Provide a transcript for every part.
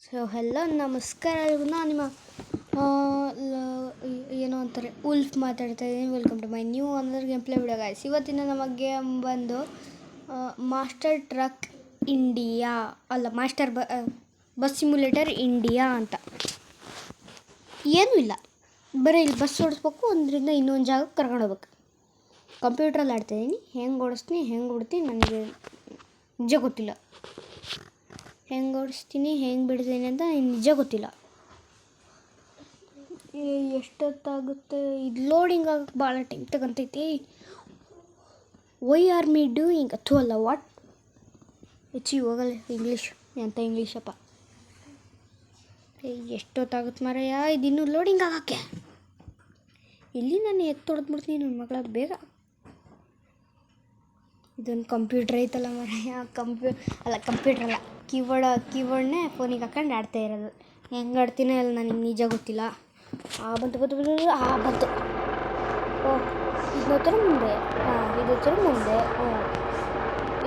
So hello ನಮಸ್ಕಾರ ಎಲ್ರಿಗೂ. ನಾನು ನಿಮ್ಮ ಏನೋ ಅಂತಾರೆ ಉಲ್ಫ್ ಮಾತಾಡ್ತಾ ಇದ್ದೀನಿ. ವೆಲ್ಕಮ್ ಟು ಮೈ ನ್ಯೂ ಅಂದರ್ ಗೇಮ್ ಪ್ಲೇ ವಿಡಿಯೋ ಗಾಯ್ಸ್. ಇವತ್ತಿನ ನಮ್ಮ ಗೇಮ್ ಬಂದು ಮಾಸ್ಟರ್ ಟ್ರಕ್ ಇಂಡಿಯಾ ಅಲ್ಲ ಮಾಸ್ಟರ್ ಬಸ್ ಸಿಮ್ಯುಲೇಟರ್ ಇಂಡಿಯಾ ಅಂತ. ಏನೂ ಇಲ್ಲ, ಬರೀ ಇಲ್ಲಿ ಬಸ್ ಓಡಿಸ್ಬೇಕು, ಒಂದರಿಂದ ಇನ್ನೊಂದು ಜಾಗಕ್ಕೆ ಕರ್ಕೊಂಡು ಹೋಗ್ಬೇಕು. ಕಂಪ್ಯೂಟ್ರಲ್ಲಿ ಆಡ್ತಾಯಿದ್ದೀನಿ. ಹೆಂಗೆ ಓಡಿಸ್ತೀನಿ ಹೆಂಗೆ ಬಿಡ್ತೀನಿ ನನಗೆ ನಿಜ ಗೊತ್ತಿಲ್ಲ. ಹೆಂಗೆ ಓಡಿಸ್ತೀನಿ ಹೆಂಗೆ ಬಿಡ್ತೀನಿ ಅಂತ ನಿಜ ಗೊತ್ತಿಲ್ಲ. ಎಷ್ಟೊತ್ತಾಗುತ್ತೆ ಇದು ಲೋಡಿಂಗ್ ಆಗೋಕ್ಕೆ ಭಾಳ ಟೈಮ್ ತಗೊಂತೈತಿ. ವೈ ಆರ್ ಮೀ ಡೂಯಿಂಗ್ ಅಥೂ ಅಲ್ಲ ವಾಟ್ ಹೋಗಲ್ಲ ಇಂಗ್ಲೀಷ್ ಎಂಥ ಇಂಗ್ಲೀಷಪ್ಪ. ಎಷ್ಟೊತ್ತಾಗುತ್ತೆ ಮಾರಯ್ಯ ಇದು ಇನ್ನೂ ಲೋಡಿಂಗ್ ಆಗೋಕ್ಕೆ. ಇಲ್ಲಿ ನಾನು ಹೊಡೆದ್ಬಿಡ್ತೀನಿ ನನ್ನ ಮಗಳ ಬೇಗ. ಇದೊಂದು ಕಂಪ್ಯೂಟ್ರ್ ಐತಲ್ಲ ಮಾರಯ್ಯ, ಕಂಪ್ಯೂಟ್ರ್ ಅಲ್ಲ ಕೀಬೋರ್ಡ್ನೇ ಫೋನಿಗೆ ಹಾಕೊಂಡು ಆಡ್ತಾ ಇರೋದು. ಹೆಂಗೆ ಆಡ್ತೀನೋ ಅಲ್ಲ ನನಗೆ ನಿಜ ಗೊತ್ತಿಲ್ಲ. ಬಂತು ಓಹ್ ಇದು ಥರ ಮುಂದೆ ಇದು ಥರ ಮುಂದೆ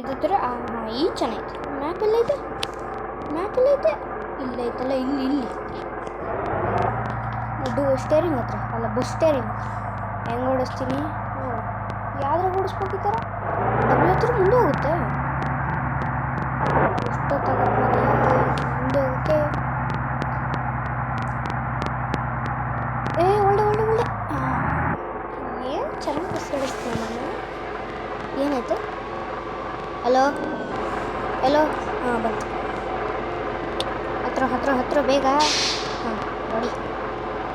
ಇದು ಥರ ಈಗ ಚೆನ್ನಾಯ್ತು. ಮ್ಯಾಪ್ ಎಲ್ಲೈತೆ ಇಲ್ಲೈತಲ್ಲ ಇಲ್ಲಿ ಇದು ಸ್ಟೇರಿಂಗ್ ಹತ್ರ ಅಲ್ಲ ಬಸ್ ಸ್ಟೇರಿಂಗ್ ಹೆಂಗೆ ಓಡಿಸ್ತೀನಿ. ಯಾವ್ದ್ರಾಗ ಓಡಿಸ್ಬೇಕು ಈ ಥರ ಡಬ್ಲ್ ಹತ್ರ ಮುಂದೆ ಹೋಗುತ್ತೆ. ಎಷ್ಟೊತ್ತಾಗುತ್ತೆ ಮುಂದೆ ಹೋಗೋಕ್ಕೆ. ಒಳ್ಳೆ ಏನು ಚೆನ್ನಾಗಿ ಬಸ್ ಓಡಿಸ್ತೀನಿ ನಾನು. ಏನಾಯ್ತು? ಹಲೋ ಬಂತು. ಹತ್ರ ಬೇಗ. ನೋಡಿ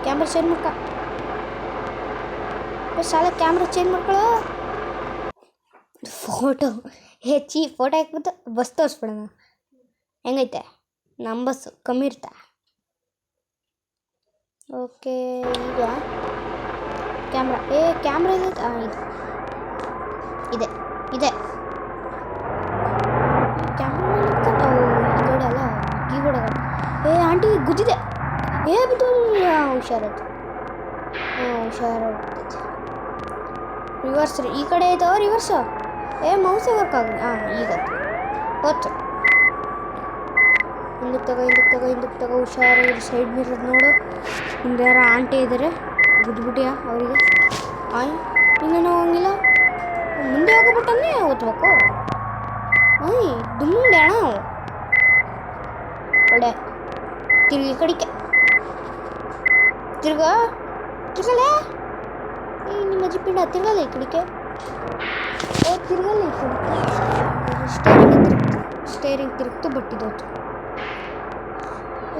ಕ್ಯಾಮ್ರಾ ಚೇಂಜ್ ಮಾಡ್ಕೊ. ಶಾಲೆ ಕ್ಯಾಮ್ರಾ ಚೇಂಜ್ ಮಾಡ್ಕೊಳ್ಳೋ. ಫೋಟೋ ಹಾಕ್ಬಿಟ್ಟು ಬಸ್ ತೋರಿಸ್ಬಿಡೋಣ. ಹೆಂಗೈತೆ ನಮ್ಮ ಬಸ್ಸು ಕಮ್ಮಿ ಇರ್ತಾ. ಓಕೆ ಈಗ ಕ್ಯಾಮ್ರಾ ಇದೆ ಕ್ಯಾಮ್ರಾ ಮೇಲೆ ಅಲ್ಲ ಕೀಬೋರ್ಡ್ ಆಂಟಿ ಗುದ್ದಿದೆ. ಬಿದ್ದು ಹುಷಾರಾಯ್ತು. ಹುಷಾರಾಗ್ತೈತೆ. ರಿವರ್ಸ್ ಈ ಕಡೆ ಆಯ್ತವ ರಿವರ್ಸು. ಮೌಸೇ ವರ್ಕ್ ಆಗಿ ಈಗ ಹೊತ್ತು ಹಿಂದಕ್ಕೆ ತಗೋ ಹುಷಾರಾಗಿ. ಸೈಡ್ ಮಿರರ್ ನೋಡು, ಹಿಂದೆ ಯಾರೋ ಆಂಟಿ ಇದ್ದಾರೆ, ಗುದ್ಬಿಟ್ಟಿಯಾ ಅವರಿಗೆ. ಇನ್ನೇನು ಹೋಗಂಗಿಲ್ಲ, ಮುಂದೆ ಹೋಗೋಬಿಟ್ಟನ್ನೇ ಓದ್ಬೇಕು. ದುಮ್ಮುಂಡೆ ಅಣ್ಣ ಒಳ್ಳೆ ತಿರುಗಿ ಕಡಿಕೆ ತಿರ್ಗಲೇ. ನಿಮ್ಮ ಅಜ್ಜಿ ಪಿಂಡ ತಿರ್ಗಲ್ಲ ಈ ಕಡಿಕೆ. ತಿರ್ಗಲ್ಲ ಈ ಕಡಿಕೆ. ಸ್ಟೇರಿಂಗ್ ತಿರುಗ್ತು ಬಟ್ಟಿದೋತು.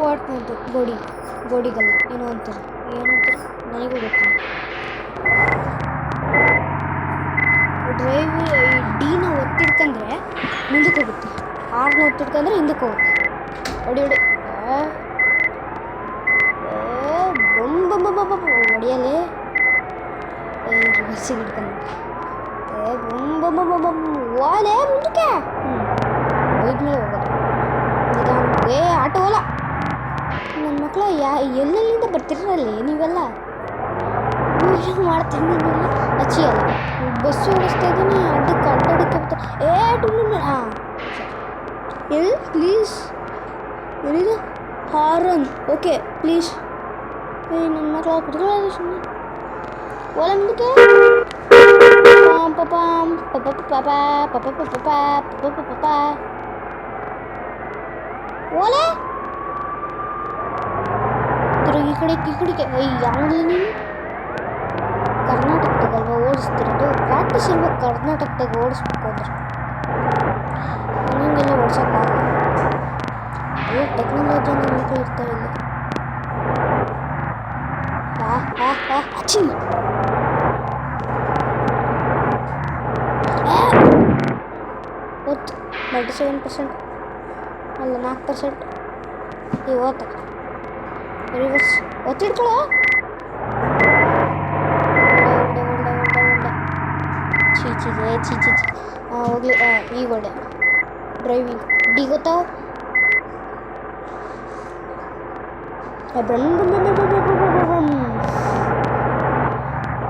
ವಾಟ್ ಮಾಡ್ತು ಗೋಡಿಗಲ್ಲ ಏನೋ ಅಂತಾರೆ ನನಗೂ ಗೊತ್ತಿಲ್ಲ. ಡಿನ ಒತ್ತಿಡ್ಕಂದ್ರೆ ಮುಂದಕ್ಕೆ ಹೋಗುತ್ತೆ, ಆರ್ನ ಒತ್ತಿಡ್ಕಂದ್ರೆ ಹಿಂದಕ್ಕೆ ಹೋಗುತ್ತೆ. ಹೊಡಿ ಹೊಡಿಯಲೇ ಬಸ್ಸಿಗೆ ಹಿಡ್ಕೊಂಡು ಓಲೆ ಮುಂದಕ್ಕೆ ಬೈದ್ಮೇಲೆ ಹೋಗೋದು ನಿಧಾನಕ್ಕೆ. ಆಟೋ ಅಲ್ಲ ನನ್ನ ಮಕ್ಕಳ ಎಲ್ಲೆಲ್ಲಿಂದ ಬರ್ತಿರಲ್ಲ ನೀವೆಲ್ಲ. ಮಾಡ್ತೀನಿ ಅಚ್ಚಿ ಅಲ್ಲ ಬಸ್ಸು ಓಡಿಸ್ತಾ ಇದ್ದೀನಿ. ಅಡ್ಡಕ್ಕೆ ಪ್ಲೀಸ್ ಎಲ್ಲಿದೆ ಹಾರನ್. ಓಕೆ ಪ್ಲೀಸ್ ನನ್ನ ಮಕ್ಕಳ ಕುತ್ಕೊಳ್ಳೋದು ಸುಮ್ಮನೆ. ಓಲೆ ಮುಂದಕ್ಕೆ ಓಲೆ ತಿರುಗಿ ಈ ಕಡೆಗೆ. ಯಾವಲ್ಲಿ ನೀನು ಕರ್ನಾಟಕದಾಗಲ್ವ ಓಡಿಸ್ತಿರೋದು? ಪ್ರಾಕ್ಟೀಸ್ ಇರ್ಬೇಕು ಕರ್ನಾಟಕದಾಗ ಓಡಿಸ್ಬೇಕು ಅಂದ್ರೆ. ಹಂಗೆಲ್ಲ ಓಡಿಸೋಕ್ಕಾಗಲ್ಲ. ಟೆಕ್ನಾಲಜಿ ನನ್ನ ಮಕ್ಕಳು ಇರ್ತಾರೆ ಇಲ್ಲಿ. ಅಚ್ಚಿ 97% ಅಲ್ಲ 4%. ಈಗ ಓದ್ತ ರಿವರ್ಸ್ ಒತ್ತಿಡ್ಕೊಳ್ಳೋ. ಚೀಚಿ ಹೋಗ್ಲಿ. ಈಗ ಒಳ್ಳೆ ಡ್ರೈವಿಂಗ್ ಡಿ ಗೊತ್ತಾವ.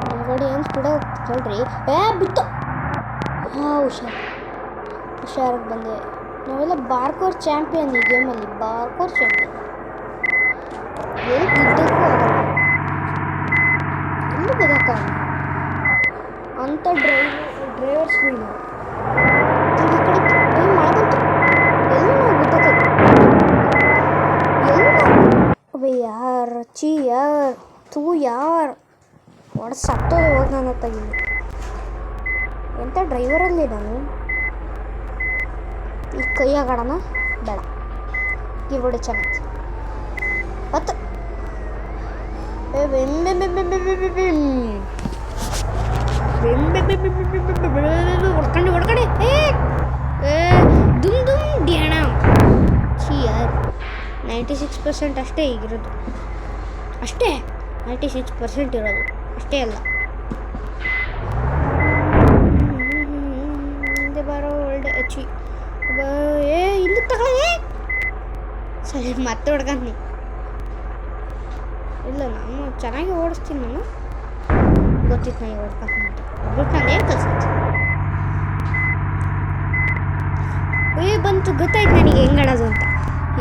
ನಮ್ಮ ಗಾಡಿ ಏನು ಸ್ಪೀಡ ಹೋಗ್ತದೆ ನೋಡ್ರಿ. ಬಿತ್ತು. ಹುಷಾರಾಗಿ ಬಂದೆ. ನಾವೆಲ್ಲ ಬಾರ್ಕೋರ್ ಚಾಂಪಿಯನ್ ಈ ಗೇಮಲ್ಲಿ, ಬಾರ್ಕೋರ್ ಚಾಂಪಿಯನ್. ಎಲ್ಲಿ ಗುದ್ದಕ್ಕೂ ಆಗಲ್ಲ, ಎಲ್ಲೂ ಗುದ್ದಕ್ಕಾಗಲ್ಲ ಅಂಥ ಡ್ರೈವರ್ಸ್ ನಾವು. ಈ ಕಡೆ ಮಳೆ ಬಂತು, ಎಲ್ಲೂ ನಾವು ಗುದ್ದಕ್ಕೆ ಎಲ್ಲೂ ಅಬ್ಬೇ ಯಾರ್ ಚಿ ಯಾರ್ ತೂ ಯಾರ್ ಒಡ ಸತ್ತೋದೆ ಹೋಗಿ ನಾನು ತೆಗಿಲಿ. ಎಂಥ ಡ್ರೈವರಲ್ಲಿ ನಾನು. ಈ ಕೈಯಾಗಾಡೋಣ ಬೇಡ, ಕೀಬೋರ್ಡ್ ಚೆನ್ನಾಗಿ ಮತ್ತು ಹೊಡ್ಕೊಂಡು ದುಮ್ ದುಮ್ ಡ್ಯಾಣ ಚಿಯರ್. 96% ಅಷ್ಟೇ ಈಗಿರೋದು, ಅಷ್ಟೇ 96% ಇರೋದು, ಅಷ್ಟೇ ಅಲ್ಲ. ಹಿಂದೆ ಬರೋ ಒಳ್ಳೆ ಅಚ್ಚಿ ಇಲ್ಲಿ ತಗೊಳ್ಳಿ ಸರಿ ಮತ್ತೆ ಹೊಡ್ಕೊಂತೀನಿ. ಇಲ್ಲ ನಾನು ಚೆನ್ನಾಗಿ ಓಡಿಸ್ತೀನಿ, ನಾನು ಗೊತ್ತಿತ್ತು ನನಗೆ ಹೊಡ್ಕೊಂತೀನಿ ಅಂತ. ಒಬ್ಬಟ್ಟು ನಾನು ಏನು ಕಲ್ಸಿತ್ತು ಬಂತು, ಗೊತ್ತಾಯ್ತು ನನಗೆ ಹೆಂಗೆ ಆಡೋದು ಅಂತ.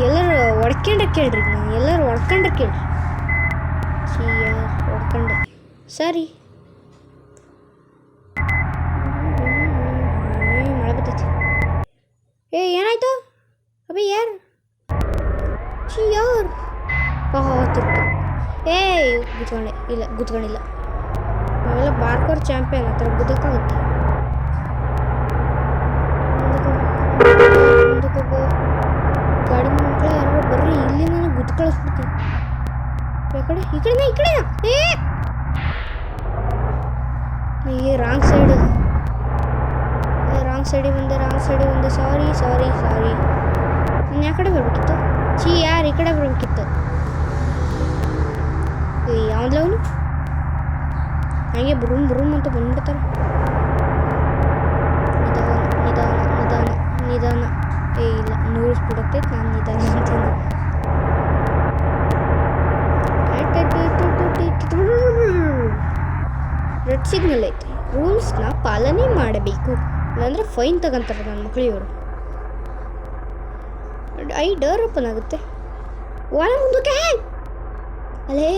ಎಲ್ಲರೂ ಹೊಡ್ಕೊಂಡ್ರೆ ಕೇಳ್ರಿ, ನಾನು ಎಲ್ಲರೂ ಹೊಡ್ಕೊಂಡ್ರೆ ಕೇಳ್ರಿ. ಹೊಡ್ಕೊಂಡೆ ಸರಿ. ಮಳೆ ಬರ್ತೈತಿ. ಏನಾಯ್ತು ಅಬ್ಬೇ ಯಾರು ಯಾರು ತಿರ್ತು ಗುದ್ಕೊಂಡೆ. ಇಲ್ಲ ಗುದ್ಕೊಂಡಿಲ್ಲ, ನಾವೆಲ್ಲ ಬಾರ್ಕೋರ್ ಚಾಂಪಿಯನ್. ಆ ಥರ ಗುದ್ದಕ್ಕಾಗುತ್ತೆ. ಗಾಡಿ ಮಕ್ಕಳು ಯಾರು ಬರ್ರಿ, ಇಲ್ಲಿ ನಾನು ಗುದ್ದು ಕಳಿಸ್ಬಿಡ್ತೀನಿ. ಈ ಕಡೆ ರಾಂಗ್ ಸೈಡಿಗೆ ಬಂದೆ. ಸಾರಿ ನಾನು ಯಾವ ಕಡೆ ಬರ್ಬೇಕಿತ್ತು? ಯಾರು ಈ ಕಡೆ ಬರ್ಬೇಕಿತ್ತು. ಯಾವ್ದಲ್ಲ ಅವನು ಹಾಗೆ ಬ್ರೂಮ್ ಅಂತ ಬಂದ್ಬಿಡ್ತಾರೆ. ನಿಧಾನ ಇಲ್ಲ 100 ಸ್ಪೀಡ್ ಆಗ್ತೈತೆ, ನಾನು ನಿಧಾನ ಅಂತೀನಿ. ರೆಡ್ ಸಿಗ್ನಲ್ ಐತೆ, ರೂಲ್ಸ್ನ ಪಾಲನೆ ಮಾಡಬೇಕು, ಇಲ್ಲಾಂದರೆ ಫೈನ್ ತಗೊಂತಾರೆ ನನ್ನ ಮಕ್ಕಳಿವರು. ಐ ಡರ್ ಓಪನ್ ಆಗುತ್ತೆ. ಓಲ ಮುಂದಕ್ಕೆ ಅಲೇ,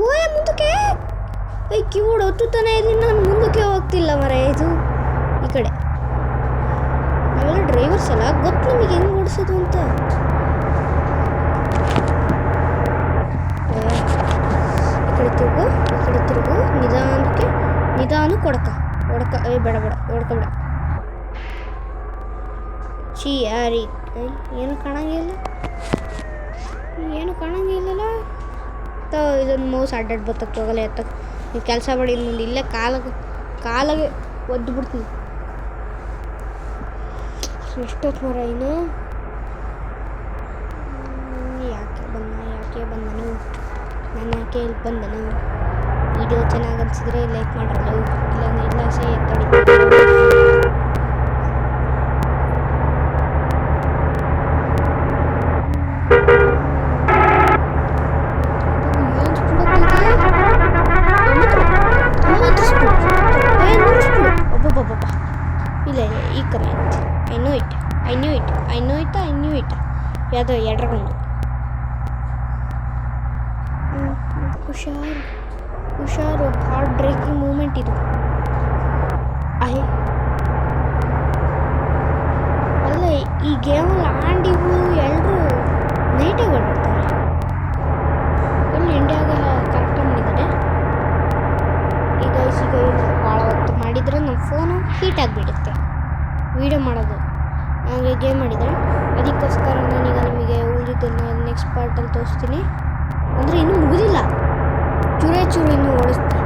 ಓಲ ಮುಂದಕ್ಕೆ ಕೀಬೋರ್ಡ್ ಒತ್ತುತ್ತಾನೆ ಇದ್ದೀನಿ, ನಾನು ಮುಂದಕ್ಕೆ ಹೋಗ್ತಿಲ್ಲ ಮರ. ಇದು ಈ ಕಡೆ ನಾವೆಲ್ಲ ಡ್ರೈವರ್ಸ್ ಅಲ್ಲ, ಗೊತ್ತು ನಮಗೆ ಹೆಂಗೆ ಓಡಿಸೋದು ಅಂತ. ಈ ಕಡೆ ತಿರುಗು ನಿಧಾನ ಕೊಡಕ ಬೇಡ ಹೊಡ್ಕೊಬೇಡ. ಯಾರಿ ಏನು ಕಾಣಂಗಿಲ್ಲಲ್ಲ. ಇದೊಂದು ಮೌಸ್ ಅಡ್ಡಾಡ್ ಬತ್ತಕ್ಕೆ ಹೋಗಲ್ಲ, ಎತ್ತಕ್ಕೆ ನೀವು ಕೆಲಸ ಮಾಡಿ. ಮುಂದೆ ಇಲ್ಲೇ ಕಾಲಾಗೆ ಒದ್ದು ಬಿಡ್ತೀನಿ. ಎಷ್ಟೊತ್ತು ಮರ ಇನ್ನು ಯಾಕೆ ಬಂದನು ನಾನು ಯಾಕೆ ಇಲ್ಲಿ ಬಂದನು. ವಿಡಿಯೋ ಚೆನ್ನಾಗಿ ಅನಿಸಿದ್ರೆ ಲೈಕ್ ಮಾಡ್ರಲ್ಲ, ಇಲ್ಲ ಸೇ ತಡಿ. ಇಲ್ಲ ಈ ಕಮ್ಮಿ ಆಗುತ್ತೆ. ಐ ನೋ ಇಟ್ ಯಾವುದೋ ಎಡ್ರಗೊಂಡು. ಹುಷಾರು ಹಾರ್ಟ್ ಬ್ರೇಕಿಂಗ್ ಮೂಮೆಂಟ್ ಇದು. ಅಲ್ಲ ಈ ಗೇಮಲ್ಲಿ ಆಂಡಿಗಳು ಎಲ್ಲರೂ ನೈಟಾಗಿ ಓಡಾಡ್ತಾರೆ. ಇಲ್ಲಿ ಇಂಡಿಯಾಗ ಕರೆಕ್ಟಾಗಿ ಮಾಡಿದ್ದಾರೆ. ಈಗ ಭಾಳ ಹೊತ್ತು ಮಾಡಿದರೆ ನಮ್ಮ ಫೋನು ಹೀಟ್ ಆಗಿಬಿಡುತ್ತೆ ವೀಡಿಯೋ ಮಾಡೋದು. ಹಾಗೆ ಗೇಮ್ ಮಾಡಿದರೆ ಅದಕ್ಕೋಸ್ಕರ ನಾನೀಗ ನಿಮಗೆ ಉಳಿದಿದ್ದನ್ನು ನೆಕ್ಸ್ಟ್ ಪಾರ್ಟಲ್ಲಿ ತೋರಿಸ್ತೀನಿ. ಅಂದರೆ ಇನ್ನೂ ಮುಗಿದಿಲ್ಲ, ಚೂರು ಇನ್ನೂ ಓಡಿಸ್ತೀನಿ.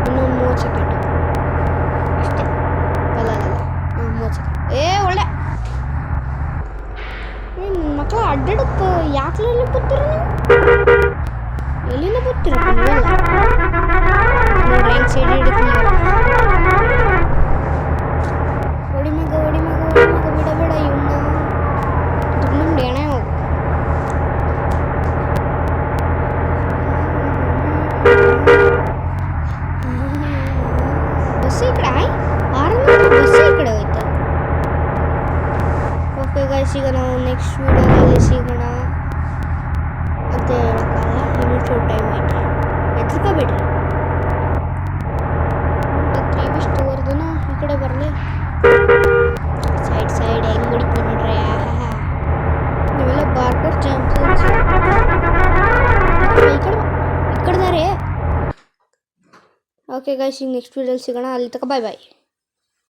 ಇನ್ನೊಂದು 30 ಸೆಕೆಂಡ್ ಅಷ್ಟೇ. ಅಲ್ಲ 30 ಸೆಕೆಂಡ್. ಒಳ್ಳೆ ಮಕ್ಕಳು ಅಡ್ಡಾಡಕ್ಕೆ ಯಾಕೆ ಬರ್ತೀರ ನೀವು? ಎಲ್ಲಿಂದ ಬರ್ತೀರ ನೀವೆಲ್ಲ? ನೋಡಿ ಹೆಂಗೆ ಸೈಡ್ ಹಿಡಿತೀನಿ. ಹೊಡಿ ಮಗ ಬಿಡ ಇವನ್ನ ದುಡ್ಡು ಎಣೆ ಹೋಗು. ಬಸ್ ಈ ಕಡೆ ಬಸ್ ಈ ಕಡೆ ಹೋಯ್ತು. ಓಕೆ ಗೈಸ್, ಈಗ ಓಕೆ ಗೈಸ್, ಈಗ ನೆಕ್ಸ್ಟ್ ವೀಡಿಯೋಲಿ ಸಿಗೋಣ. ಅಲ್ಲಿ ತನಕ ಬಾಯ್ ಬಾಯ್.